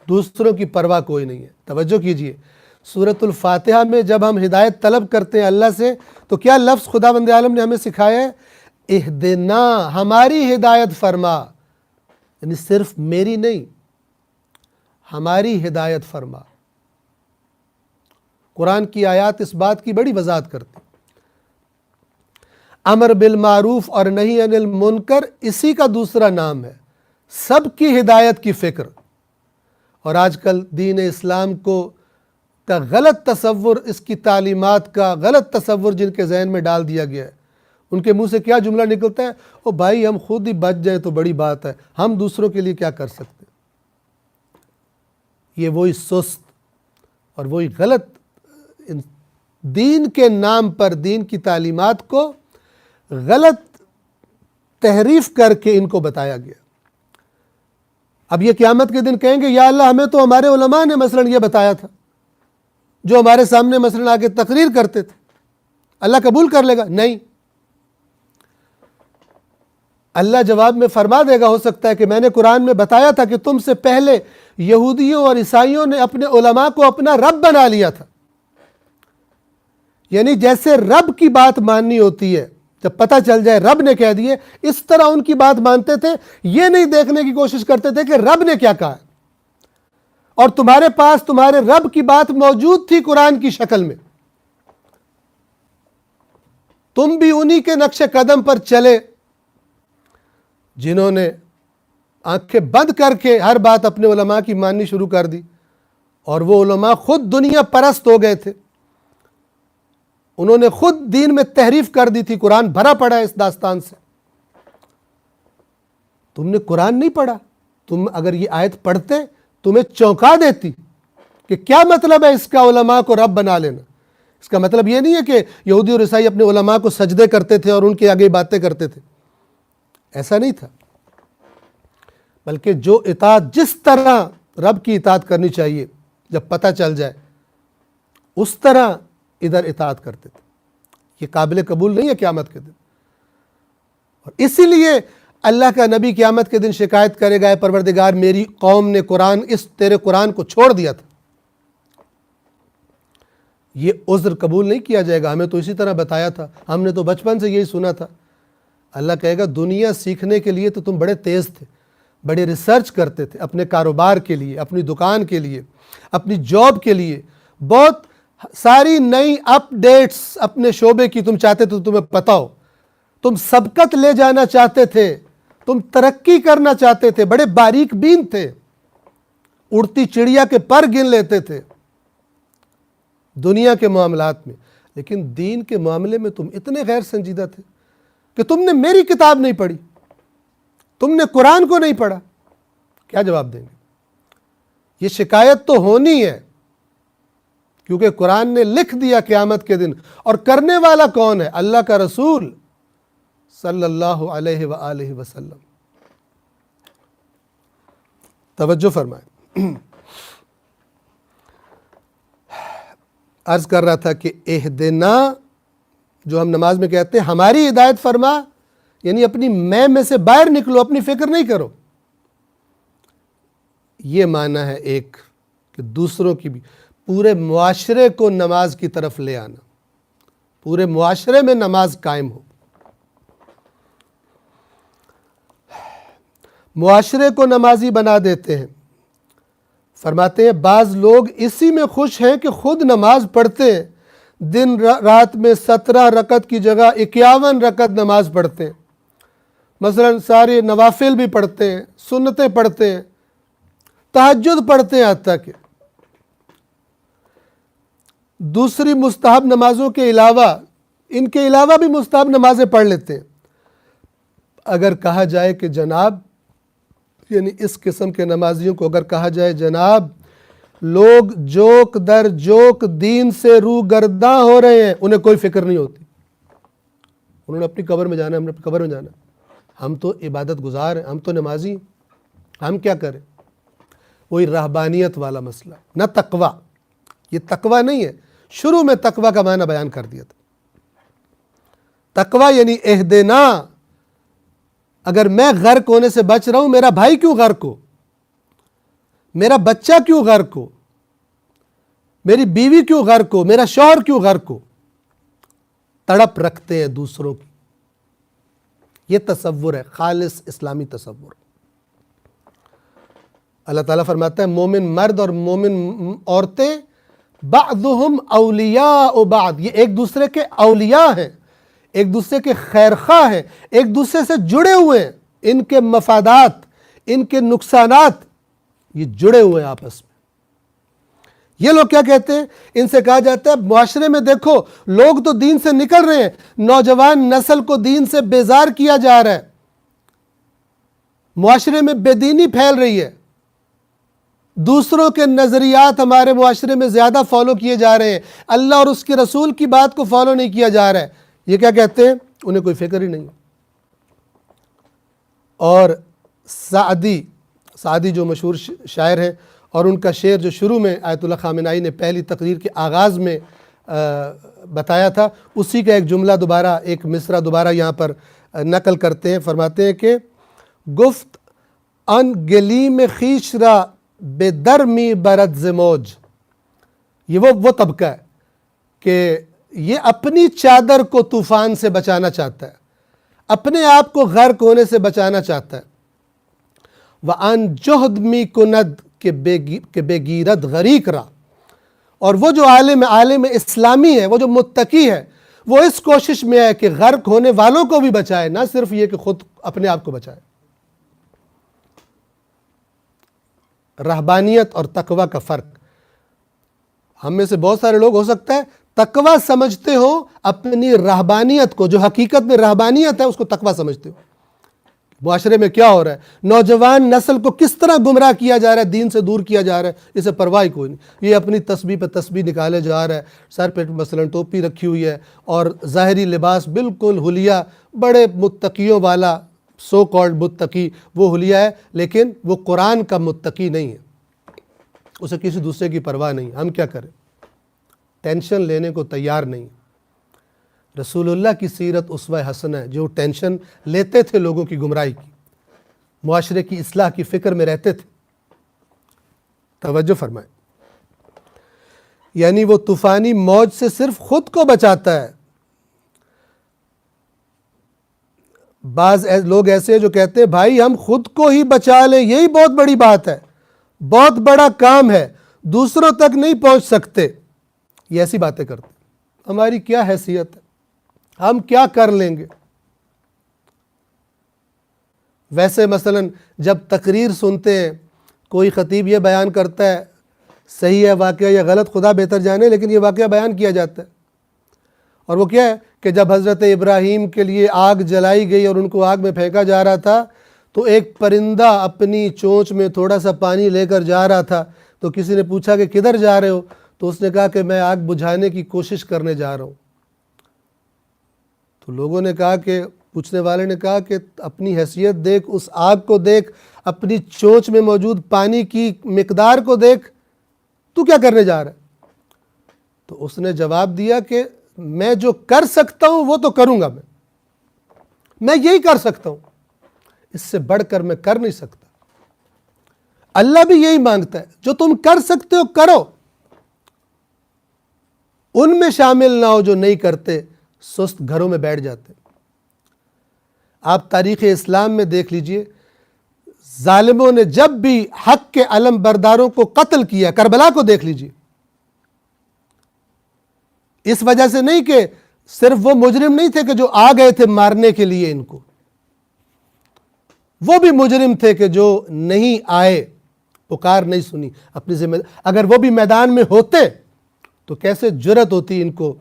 دوسروں کی پرواہ کوئی نہیں ہے. توجہ کیجئے، سورۃ الفاتحہ میں جب ہم ہدایت طلب کرتے ہیں اللہ سے تو کیا لفظ خداوند عالم نے ہمیں سکھایا ہے؟ اہدنا، ہماری ہدایت فرما، یعنی صرف میری نہیں، ہماری ہدایت فرما. قرآن کی آیات اس بات کی بڑی وضاحت کرتی. امر بالمعروف اور نہی عن المنکر اسی کا دوسرا نام ہے، سب کی ہدایت کی فکر. اور آج کل دین اسلام کا غلط تصور، اس کی تعلیمات کا غلط تصور جن کے ذہن میں ڈال دیا گیا ہے، ان کے منہ سے کیا جملہ نکلتا ہے؟ او بھائی ہم خود ہی بچ جائیں تو بڑی بات ہے، ہم دوسروں کے لیے کیا کر سکتے ہیں. یہ وہی سست اور وہی غلط دین کے نام پر دین کی تعلیمات کو غلط تحریف کر کے ان کو بتایا گیا. اب یہ قیامت کے دن کہیں گے یا اللہ ہمیں تو ہمارے علماء نے مثلا یہ بتایا تھا، جو ہمارے سامنے مثلا آگے تقریر کرتے تھے، اللہ قبول کر لے گا؟ نہیں. اللہ جواب میں فرما دے گا، ہو سکتا ہے کہ میں نے قرآن میں بتایا تھا کہ تم سے پہلے یہودیوں اور عیسائیوں نے اپنے علماء کو اپنا رب بنا لیا تھا، یعنی جیسے رب کی بات ماننی ہوتی ہے، جب پتہ چل جائے رب نے کہہ دیے، اس طرح ان کی بات مانتے تھے، یہ نہیں دیکھنے کی کوشش کرتے تھے کہ رب نے کیا کہا ہے۔ اور تمہارے پاس تمہارے رب کی بات موجود تھی قرآن کی شکل میں، تم بھی انہی کے نقش قدم پر چلے جنہوں نے آنکھیں بند کر کے ہر بات اپنے علماء کی ماننی شروع کر دی، اور وہ علماء خود دنیا پرست ہو گئے تھے، انہوں نے خود دین میں تحریف کر دی تھی۔ قرآن بھرا پڑا ہے اس داستان سے۔ تم نے قرآن نہیں پڑھا، تم اگر یہ آیت پڑھتے تمہیں چونکا دیتی کہ کیا مطلب ہے اس کا علماء کو رب بنا لینا۔ اس کا مطلب یہ نہیں ہے کہ یہودی اور عیسائی اپنے علماء کو سجدے کرتے تھے اور ان کے آگے باتیں کرتے تھے، ایسا نہیں تھا، بلکہ جو اطاعت جس طرح رب کی اطاعت کرنی چاہیے جب پتہ چل جائے اس طرح ادھر اطاعت کرتے تھے۔ یہ قابل قبول نہیں ہے قیامت کے دن، اور اسی لیے اللہ کا نبی قیامت کے دن شکایت کرے گا، اے پروردگار میری قوم نے اس تیرے قرآن کو چھوڑ دیا تھا۔ یہ عذر قبول نہیں کیا جائے گا، ہمیں تو اسی طرح بتایا تھا، ہم نے تو بچپن سے یہی سنا تھا۔ اللہ کہے گا دنیا سیکھنے کے لیے تو تم بڑے تیز تھے، بڑے ریسرچ کرتے تھے اپنے کاروبار کے لیے، اپنی دکان کے لیے، اپنی جاب کے لیے، بہت ساری نئی اپ ڈیٹس اپنے شعبے کی تم چاہتے تھے، تمہیں پتہ ہو، تم سبقت لے جانا چاہتے تھے، تم ترقی کرنا چاہتے تھے، بڑے باریک بین تھے، اڑتی چڑیا کے پر گن لیتے تھے دنیا کے معاملات میں، لیکن دین کے معاملے میں تم اتنے غیر سنجیدہ تھے کہ تم نے میری کتاب نہیں پڑھی، تم نے قرآن کو نہیں پڑھا۔ کیا جواب دیں گے؟ یہ شکایت تو ہونی ہے، کیونکہ قرآن نے لکھ دیا قیامت کے دن، اور کرنے والا کون ہے؟ اللہ کا رسول صلی اللہ علیہ وآلہ وسلم۔ توجہ فرمائیں، عرض کر رہا تھا کہ اہدنا جو ہم نماز میں کہتے ہیں، ہماری ہدایت فرما، یعنی اپنی میں سے باہر نکلو، اپنی فکر نہیں کرو۔ یہ معنی ہے ایک کہ دوسروں کی بھی، پورے معاشرے کو نماز کی طرف لے آنا، پورے معاشرے میں نماز قائم ہو، معاشرے کو نمازی بنا دیتے ہیں۔ فرماتے ہیں بعض لوگ اسی میں خوش ہیں کہ خود نماز پڑھتے ہیں، دن رات میں 17 رکعت کی جگہ 51 رکعت نماز پڑھتے ہیں، مثلا سارے نوافل بھی پڑھتے ہیں، سنتیں پڑھتے ہیں، تہجد پڑھتے ہیں، حتیٰ کہ دوسری مستحب نمازوں کے علاوہ، ان کے علاوہ بھی مستحب نمازیں پڑھ لیتے ہیں۔ اگر کہا جائے کہ جناب، یعنی اس قسم کے نمازیوں کو اگر کہا جائے جناب لوگ جوک در جوک دین سے روگرداں ہو رہے ہیں، انہیں کوئی فکر نہیں ہوتی، انہوں نے اپنی قبر میں جانا ہے، ہم نے اپنی قبر میں جانا ہے، ہم تو عبادت گزار ہیں، ہم تو نمازی ہیں، ہم کیا کریں؟ وہی رہبانیت والا مسئلہ، نہ تقوی۔ یہ تقوی نہیں ہے، شروع میں تقوی کا معنی بیان کر دیا تھا۔ تقوی یعنی اہدنا، اگر میں غرق ہونے سے بچ رہا ہوں، میرا بھائی کیوں غرق ہو، میرا بچہ کیوں غرق ہو، میری بیوی کیوں غرق ہو، میرا شوہر کیوں غرق ہو؟ تڑپ رکھتے ہیں دوسروں کی۔ یہ تصور ہے، خالص اسلامی تصور۔ اللہ تعالیٰ فرماتا ہے مومن مرد اور مومن عورتیں بعضهم اولیاء بعض، یہ ایک دوسرے کے اولیاء ہیں، ایک دوسرے کے خیرخواہ ہیں، ایک دوسرے سے جڑے ہوئے ہیں، ان کے مفادات، ان کے نقصانات، یہ جڑے ہوئے ہیں آپس میں۔ یہ لوگ کیا کہتے ہیں؟ ان سے کہا جاتا ہے معاشرے میں دیکھو لوگ تو دین سے نکل رہے ہیں، نوجوان نسل کو دین سے بیزار کیا جا رہا ہے، معاشرے میں بے دینی پھیل رہی ہے، دوسروں کے نظریات ہمارے معاشرے میں زیادہ فالو کیے جا رہے ہیں، اللہ اور اس کے رسول کی بات کو فالو نہیں کیا جا رہا ہے۔ یہ کیا کہتے ہیں؟ انہیں کوئی فکر ہی نہیں۔ اور سعدی جو مشہور شاعر ہیں، اور ان کا شعر جو شروع میں آیت اللہ خامنائی نے پہلی تقریر کے آغاز میں بتایا تھا، اسی کا ایک جملہ دوبارہ، ایک مصرع دوبارہ یہاں پر نقل کرتے ہیں۔ فرماتے ہیں کہ گفت ان گلیم خویش را بے درمی برد ز موج، یہ وہ طبقہ ہے کہ یہ اپنی چادر کو طوفان سے بچانا چاہتا ہے، اپنے آپ کو غرق ہونے سے بچانا چاہتا ہے۔ وَأَنْ جُهْدْ کُنَد کہ بے گیرت غریق را، اور وہ جو عالم اسلامی ہے، وہ جو متقی ہے، وہ اس کوشش میں ہے کہ غرق ہونے والوں کو بھی بچائے، نہ صرف یہ کہ خود اپنے آپ کو بچائے۔ رہبانیت اور تقوی کا فرق، ہم میں سے بہت سارے لوگ ہو سکتا ہے تقوی سمجھتے ہو اپنی رہبانیت کو، جو حقیقت میں رہبانیت ہے اس کو تقوی سمجھتے ہو۔ معاشرے میں کیا ہو رہا ہے، نوجوان نسل کو کس طرح گمراہ کیا جا رہا ہے، دین سے دور کیا جا رہا ہے، اسے پرواہ کوئی نہیں۔ یہ اپنی تسبیح پہ تسبیح نکالے جا رہا ہے، سر پہ مثلا ٹوپی رکھی ہوئی ہے اور ظاہری لباس بالکل حلیہ، بڑے متقیوں والا سو کالڈ متقی وہ حلیہ ہے، لیکن وہ قرآن کا متقی نہیں ہے، اسے کسی دوسرے کی پرواہ نہیں۔ ہم کیا کریں؟ ٹینشن لینے کو تیار نہیں۔ رسول اللہ کی سیرت اسوہ حسنہ ہے، جو ٹینشن لیتے تھے لوگوں کی گمراہی کی، معاشرے کی اصلاح کی فکر میں رہتے تھے۔ توجہ فرمائیں، یعنی وہ طوفانی موج سے صرف خود کو بچاتا ہے۔ بعض لوگ ایسے ہیں جو کہتے ہیں بھائی ہم خود کو ہی بچا لیں، یہی بہت بڑی بات ہے، بہت بڑا کام ہے، دوسروں تک نہیں پہنچ سکتے۔ یہ ایسی باتیں کرتے ہیں، ہماری کیا حیثیت ہے، ہم کیا کر لیں گے۔ ویسے مثلا جب تقریر سنتے ہیں، کوئی خطیب یہ بیان کرتا ہے، صحیح ہے واقعہ یا غلط خدا بہتر جانے، لیکن یہ واقعہ بیان کیا جاتا ہے، اور وہ کیا ہے کہ جب حضرت ابراہیم کے لیے آگ جلائی گئی اور ان کو آگ میں پھینکا جا رہا تھا، تو ایک پرندہ اپنی چونچ میں تھوڑا سا پانی لے کر جا رہا تھا، تو کسی نے پوچھا کہ کدھر جا رہے ہو؟ تو اس نے کہا کہ میں آگ بجھانے کی کوشش کرنے جا رہا ہوں۔ تو لوگوں نے کہا کہ پوچھنے والے نے کہا کہ اپنی حیثیت دیکھ، اس آگ کو دیکھ، اپنی چونچ میں موجود پانی کی مقدار کو دیکھ، تو کیا کرنے جا رہا ہے؟ تو اس نے جواب دیا کہ میں جو کر سکتا ہوں وہ تو کروں گا، میں یہی کر سکتا ہوں، اس سے بڑھ کر میں کر نہیں سکتا۔ اللہ بھی یہی مانگتا ہے، جو تم کر سکتے ہو کرو، ان میں شامل نہ ہو جو نہیں کرتے، سست گھروں میں بیٹھ جاتے۔ آپ تاریخ اسلام میں دیکھ لیجئے، ظالموں نے جب بھی حق کے علم برداروں کو قتل کیا، کربلا کو دیکھ لیجئے، اس وجہ سے نہیں کہ صرف وہ مجرم نہیں تھے کہ جو آ گئے تھے مارنے کے لیے ان کو، وہ بھی مجرم تھے کہ جو نہیں آئے، پکار نہیں سنی اپنی ذمہ۔ اگر وہ بھی میدان میں ہوتے تو کیسے جرأت ہوتی ان کو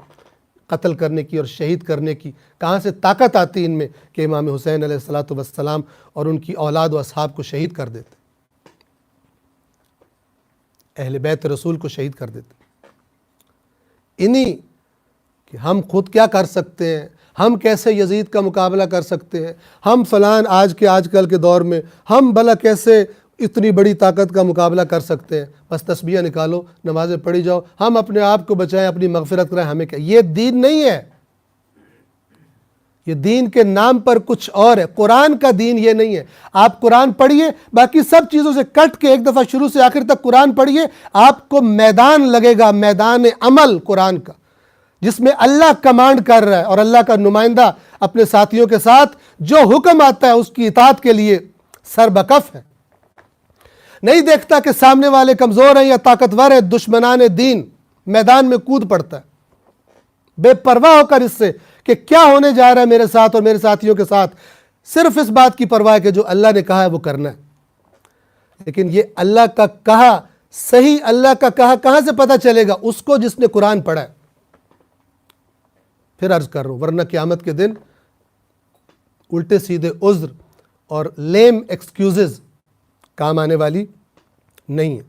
قتل کرنے کی اور شہید کرنے کی، کہاں سے طاقت آتی ان میں کہ امام حسین علیہ السلام اور ان کی اولاد و اصحاب کو شہید کر دیتے، اہل بیت رسول کو شہید کر دیتے۔ انہی کہ ہم خود کیا کر سکتے ہیں، ہم کیسے یزید کا مقابلہ کر سکتے ہیں، ہم فلان آج کل کے دور میں ہم بھلا کیسے اتنی بڑی طاقت کا مقابلہ کر سکتے ہیں، بس تسبیح نکالو، نمازیں پڑھی جاؤ، ہم اپنے آپ کو بچائیں، اپنی مغفرت کریں، ہمیں کیا۔ یہ دین نہیں ہے، یہ دین کے نام پر کچھ اور ہے۔ قرآن کا دین یہ نہیں ہے۔ آپ قرآن پڑھیے، باقی سب چیزوں سے کٹ کے ایک دفعہ شروع سے آخر تک قرآن پڑھیے، آپ کو میدان لگے گا، میدان عمل قرآن کا، جس میں اللہ کمانڈ کر رہا ہے اور اللہ کا نمائندہ اپنے ساتھیوں کے ساتھ جو حکم آتا ہے اس کی اطاعت کے لیے سر بکف ہے۔ نہیں دیکھتا کہ سامنے والے کمزور ہیں یا طاقتور ہیں، دشمنان دین میدان میں کود پڑتا ہے بے پرواہ ہو کر اس سے کہ کیا ہونے جا رہا ہے میرے ساتھ اور میرے ساتھیوں کے ساتھ، صرف اس بات کی پرواہ ہے کہ جو اللہ نے کہا ہے وہ کرنا ہے۔ لیکن یہ اللہ کا کہا، صحیح اللہ کا کہا کہاں سے پتہ چلے گا؟ اس کو جس نے قرآن پڑھا ہے۔ پھر عرض کر رہا ہوں، ورنہ قیامت کے دن الٹے سیدھے عذر اور لیم ایکسکیوزز کام آنے والی نہیں ہے۔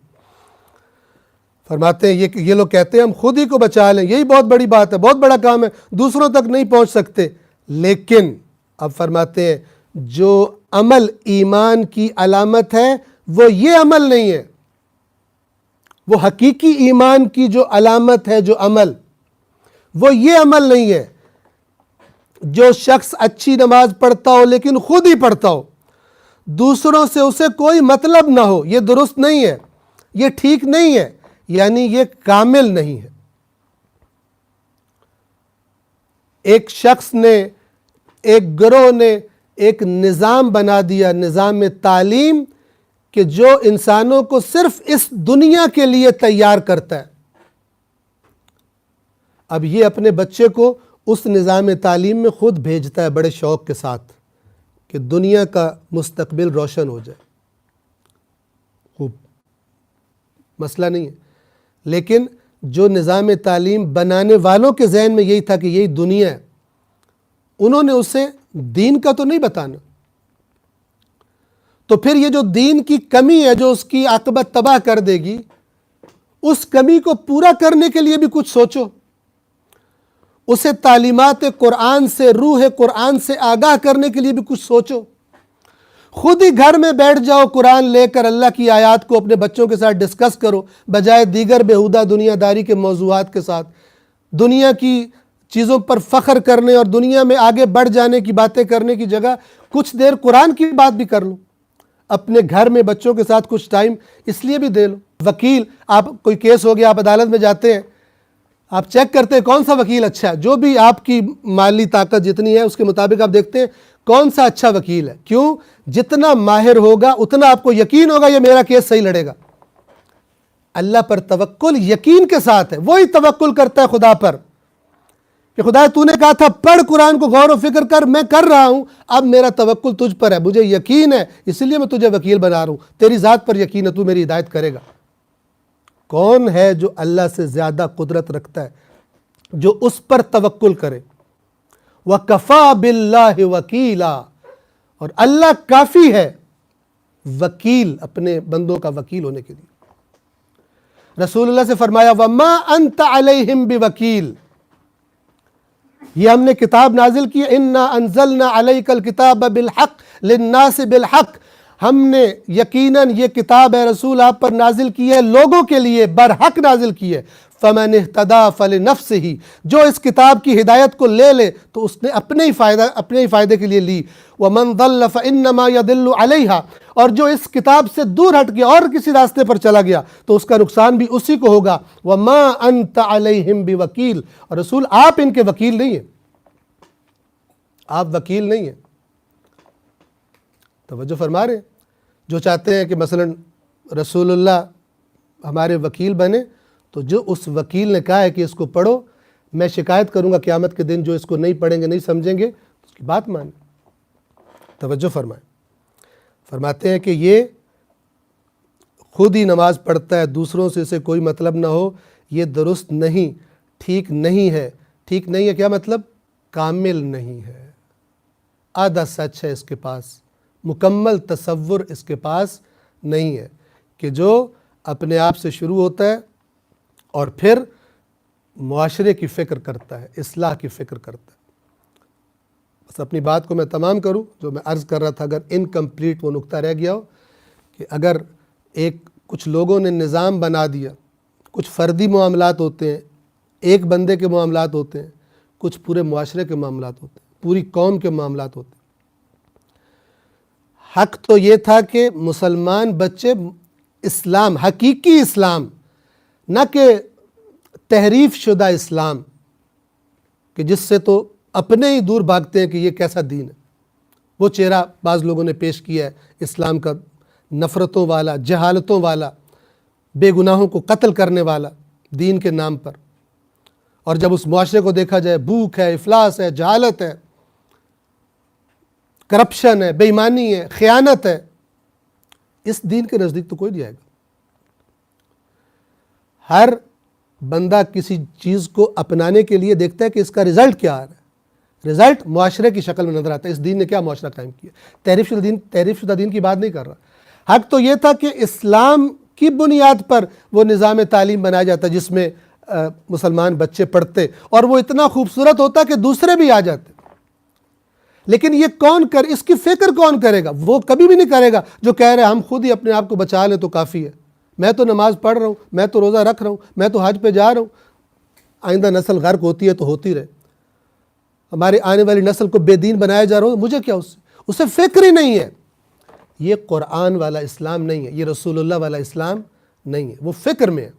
فرماتے ہیں یہ لوگ کہتے ہیں ہم خود ہی کو بچا لیں، یہی بہت بڑی بات ہے، بہت بڑا کام ہے، دوسروں تک نہیں پہنچ سکتے۔ لیکن اب فرماتے ہیں جو عمل ایمان کی علامت ہے وہ یہ عمل نہیں ہے، وہ حقیقی ایمان کی جو علامت ہے، جو عمل، وہ یہ عمل نہیں ہے۔ جو شخص اچھی نماز پڑھتا ہو لیکن خود ہی پڑھتا ہو، دوسروں سے اسے کوئی مطلب نہ ہو، یہ درست نہیں ہے، یہ ٹھیک نہیں ہے، یعنی یہ کامل نہیں ہے۔ ایک شخص نے، ایک گروہ نے ایک نظام بنا دیا، نظام تعلیم، کہ جو انسانوں کو صرف اس دنیا کے لیے تیار کرتا ہے۔ اب یہ اپنے بچے کو اس نظام تعلیم میں خود بھیجتا ہے بڑے شوق کے ساتھ کہ دنیا کا مستقبل روشن ہو جائے۔ خوب، مسئلہ نہیں ہے، لیکن جو نظام تعلیم بنانے والوں کے ذہن میں یہی تھا کہ یہی دنیا ہے، انہوں نے اسے دین کا تو نہیں بتانا۔ تو پھر یہ جو دین کی کمی ہے جو اس کی عاقبت تباہ کر دے گی، اس کمی کو پورا کرنے کے لیے بھی کچھ سوچو، اسے تعلیمات قرآن سے، روح قرآن سے آگاہ کرنے کے لیے بھی کچھ سوچو۔ خود ہی گھر میں بیٹھ جاؤ، قرآن لے کر اللہ کی آیات کو اپنے بچوں کے ساتھ ڈسکس کرو، بجائے دیگر بیہودہ دنیا داری کے موضوعات کے ساتھ۔ دنیا کی چیزوں پر فخر کرنے اور دنیا میں آگے بڑھ جانے کی باتیں کرنے کی جگہ کچھ دیر قرآن کی بات بھی کر لو۔ اپنے گھر میں بچوں کے ساتھ کچھ ٹائم اس لیے بھی دے لو۔ وکیل، آپ کوئی کیس ہو گیا، آپ عدالت میں جاتے ہیں، آپ چیک کرتے ہیں کون سا وکیل اچھا ہے، جو بھی آپ کی مالی طاقت جتنی ہے اس کے مطابق آپ دیکھتے ہیں کون سا اچھا وکیل ہے۔ کیوں؟ جتنا ماہر ہوگا اتنا آپ کو یقین ہوگا یہ میرا کیس صحیح لڑے گا۔ اللہ پر توکل یقین کے ساتھ ہے، وہی توکل کرتا ہے خدا پر کہ خدا تو نے کہا تھا پڑھ قرآن کو غور و فکر کر، میں کر رہا ہوں، اب میرا توکل تجھ پر ہے، مجھے یقین ہے، اس لیے میں تجھے وکیل بنا رہا ہوں، تیری ذات پر یقین ہے، تو میری ہدایت کرے گا۔ کون ہے جو اللہ سے زیادہ قدرت رکھتا ہے؟ جو اس پر توکل کرے۔ وَكَفَى بِاللَّهِ وَكِيلًا، اور اللہ کافی ہے وکیل، اپنے بندوں کا وکیل ہونے کے لیے۔ رسول اللہ سے فرمایا وَمَا أَنْتَ عَلَيْهِمْ بِوَكِيلٍ، یہ ہم نے کتاب نازل کی، اِنَّا أَنزَلْنَا عَلَيْكَ الْكِتَابَ بِالْحَقِّ لِلنَّاسِ بِالْحَقِّ، ہم نے یقیناً یہ کتاب ہے رسول آپ پر نازل کی ہے لوگوں کے لیے، برحق نازل کی ہے۔ فَمَنِ اهْتَدَىٰ فَلِنَفْسِهِ، جو اس کتاب کی ہدایت کو لے لے تو اس نے اپنے ہی فائدے کے لیے لی۔ وَمَنْ ضَلَّ فَإِنَّمَا يَضِلُّ عَلَيْهَا، اور جو اس کتاب سے دور ہٹ گیا اور کسی راستے پر چلا گیا تو اس کا نقصان بھی اسی کو ہوگا۔ وَمَا أَنْتَ عَلَيْهِمْ بِوَكِيلٍ، اور رسول آپ ان کے وکیل نہیں ہیں، آپ وکیل نہیں ہیں۔ توجہ فرما رہے ہیں؟ جو چاہتے ہیں کہ مثلا رسول اللہ ہمارے وکیل بنے، تو جو اس وکیل نے کہا ہے کہ اس کو پڑھو، میں شکایت کروں گا قیامت کے دن جو اس کو نہیں پڑھیں گے، نہیں سمجھیں گے، اس کی بات مانیں۔ توجہ فرمائیں۔ فرماتے ہیں کہ یہ خود ہی نماز پڑھتا ہے، دوسروں سے اسے کوئی مطلب نہ ہو، یہ درست نہیں، ٹھیک نہیں ہے۔ ٹھیک نہیں ہے کیا مطلب؟ کامل نہیں ہے، آدھا سچ ہے اس کے پاس، مکمل تصور اس کے پاس نہیں ہے، کہ جو اپنے آپ سے شروع ہوتا ہے اور پھر معاشرے کی فکر کرتا ہے، اصلاح کی فکر کرتا ہے۔ بس اپنی بات کو میں تمام کروں، جو میں عرض کر رہا تھا، اگر انکمپلیٹ وہ نقطہ رہ گیا ہو، کہ اگر کچھ لوگوں نے نظام بنا دیا، کچھ فردی معاملات ہوتے ہیں، ایک بندے کے معاملات ہوتے ہیں، کچھ پورے معاشرے کے معاملات ہوتے ہیں، پوری قوم کے معاملات ہوتے ہیں۔ حق تو یہ تھا کہ مسلمان بچے اسلام، حقیقی اسلام، نہ کہ تحریف شدہ اسلام، کہ جس سے تو اپنے ہی دور بھاگتے ہیں کہ یہ کیسا دین ہے۔ وہ چہرہ بعض لوگوں نے پیش کیا ہے اسلام کا، نفرتوں والا، جہالتوں والا، بے گناہوں کو قتل کرنے والا دین کے نام پر۔ اور جب اس معاشرے کو دیکھا جائے، بھوک ہے، افلاس ہے، جہالت ہے، کرپشن ہے، بے ایمانی ہے، خیانت ہے، اس دین کے نزدیک تو کوئی نہیں آئے گا۔ ہر بندہ کسی چیز کو اپنانے کے لیے دیکھتا ہے کہ اس کا رزلٹ کیا آ رہا ہے، رزلٹ معاشرے کی شکل میں نظر آتا ہے۔ اس دین نے کیا معاشرہ قائم کیا؟ تحریف شدہ دین کی بات نہیں کر رہا۔ حق تو یہ تھا کہ اسلام کی بنیاد پر وہ نظام تعلیم بنایا جاتا جس میں مسلمان بچے پڑھتے، اور وہ اتنا خوبصورت ہوتا کہ دوسرے بھی آ جاتے۔ لیکن یہ اس کی فکر کون کرے گا؟ وہ کبھی بھی نہیں کرے گا جو کہہ رہے ہم خود ہی اپنے آپ کو بچا لیں تو کافی ہے، میں تو نماز پڑھ رہا ہوں، میں تو روزہ رکھ رہا ہوں، میں تو حج پہ جا رہا ہوں، آئندہ نسل غرق ہوتی ہے تو ہوتی رہے، ہماری آنے والی نسل کو بے دین بنایا جا رہا ہوں، مجھے کیا اسے فکر ہی نہیں ہے۔ یہ قرآن والا اسلام نہیں ہے، یہ رسول اللہ والا اسلام نہیں ہے، وہ فکر میں ہے۔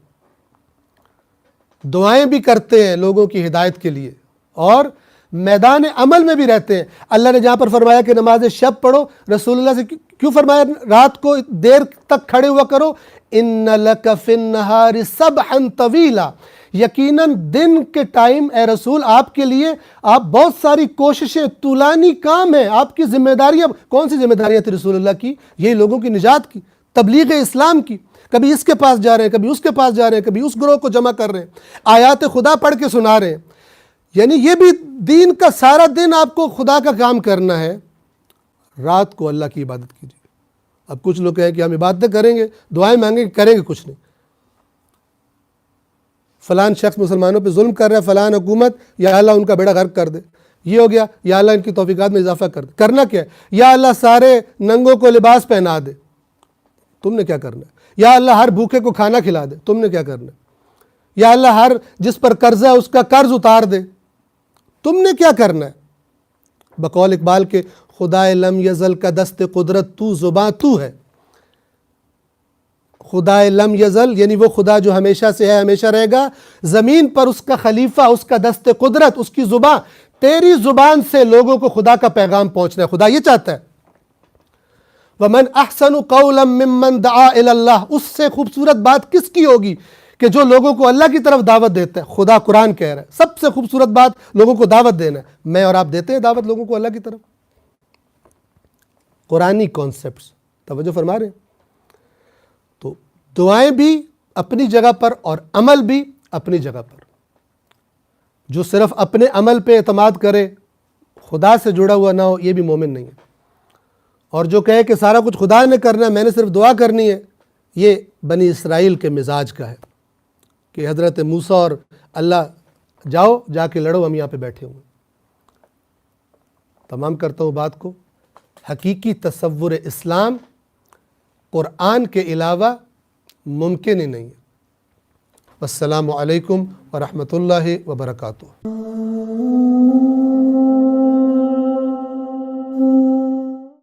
دعائیں بھی کرتے ہیں لوگوں کی ہدایت کے لیے، اور میدان عمل میں بھی رہتے ہیں. اللہ نے جہاں پر فرمایا کہ نماز شب پڑھو، رسول اللہ سے کیوں فرمایا رات کو دیر تک کھڑے ہوا کرو؟ ان لک فی النہار سبحا طویلا، یقیناً دن کے ٹائم اے رسول آپ کے لیے آپ بہت ساری کوششیں، طولانی کام ہے، آپ کی ذمہ داریاں. کون سی ذمہ داریاں تھی رسول اللہ کی؟ یہی لوگوں کی نجات کی، تبلیغ اسلام کی. کبھی اس کے پاس جا رہے ہیں، کبھی اس کے پاس جا رہے ہیں، کبھی اس گروہ کو جمع کر رہے ہیں، آیات خدا پڑھ کے سنا رہے ہیں. یعنی یہ بھی دین کا سارا دن آپ کو خدا کا کام کرنا ہے. رات کو اللہ کی عبادت کیجیے. اب کچھ لوگ کہیں کہ ہم عبادتیں کریں گے، دعائیں مانگیں گے، کریں گے کچھ نہیں. فلان شخص مسلمانوں پہ ظلم کر رہا ہے، فلان حکومت، یا اللہ ان کا بیڑا غرق کر دے. یہ ہو گیا، یا اللہ ان کی توفیقات میں اضافہ کر دے. کرنا کیا ہے؟ یا اللہ سارے ننگوں کو لباس پہنا دے. تم نے کیا کرنا ہے؟ یا اللہ ہر بھوکے کو کھانا کھلا دے. تم نے کیا کرنا ہے؟ یا اللہ ہر جس پر قرض ہے اس کا قرض اتار دے. تم نے کیا کرنا ہے؟ بقول اقبال کے خدائے لم یزل کا دست قدرت تو زباں تو ہے. خدائے لم یزل یعنی وہ خدا جو ہمیشہ سے ہے، ہمیشہ رہے گا. زمین پر اس کا خلیفہ، اس کا دست قدرت، اس کی زباں. تیری زبان سے لوگوں کو خدا کا پیغام پہنچنا ہے. خدا یہ چاہتا ہے. وَمَنْ أَحْسَنُ قَوْلًا مِّمَّنْ دَعَا إِلَى اللَّهِ، اس سے خوبصورت بات کس کی ہوگی کہ جو لوگوں کو اللہ کی طرف دعوت دیتا ہے. خدا قرآن کہہ رہا ہے سب سے خوبصورت بات لوگوں کو دعوت دینا ہے. میں اور آپ دیتے ہیں دعوت لوگوں کو اللہ کی طرف؟ قرآنی کانسیپٹس توجہ فرما رہے ہیں. تو دعائیں بھی اپنی جگہ پر اور عمل بھی اپنی جگہ پر. جو صرف اپنے عمل پہ اعتماد کرے، خدا سے جڑا ہوا نہ ہو، یہ بھی مومن نہیں ہے. اور جو کہے کہ سارا کچھ خدا نے کرنا ہے، میں نے صرف دعا کرنی ہے، یہ بنی اسرائیل کے مزاج کا ہے کہ حضرت موسیٰ اور اللہ جاؤ جا کے لڑو، ہم یہاں پہ بیٹھے ہوئے. تمام کرتا ہوں بات کو. حقیقی تصور اسلام قرآن کے علاوہ ممکن ہی نہیں ہے. السلام علیکم ورحمۃ اللہ وبرکاتہ.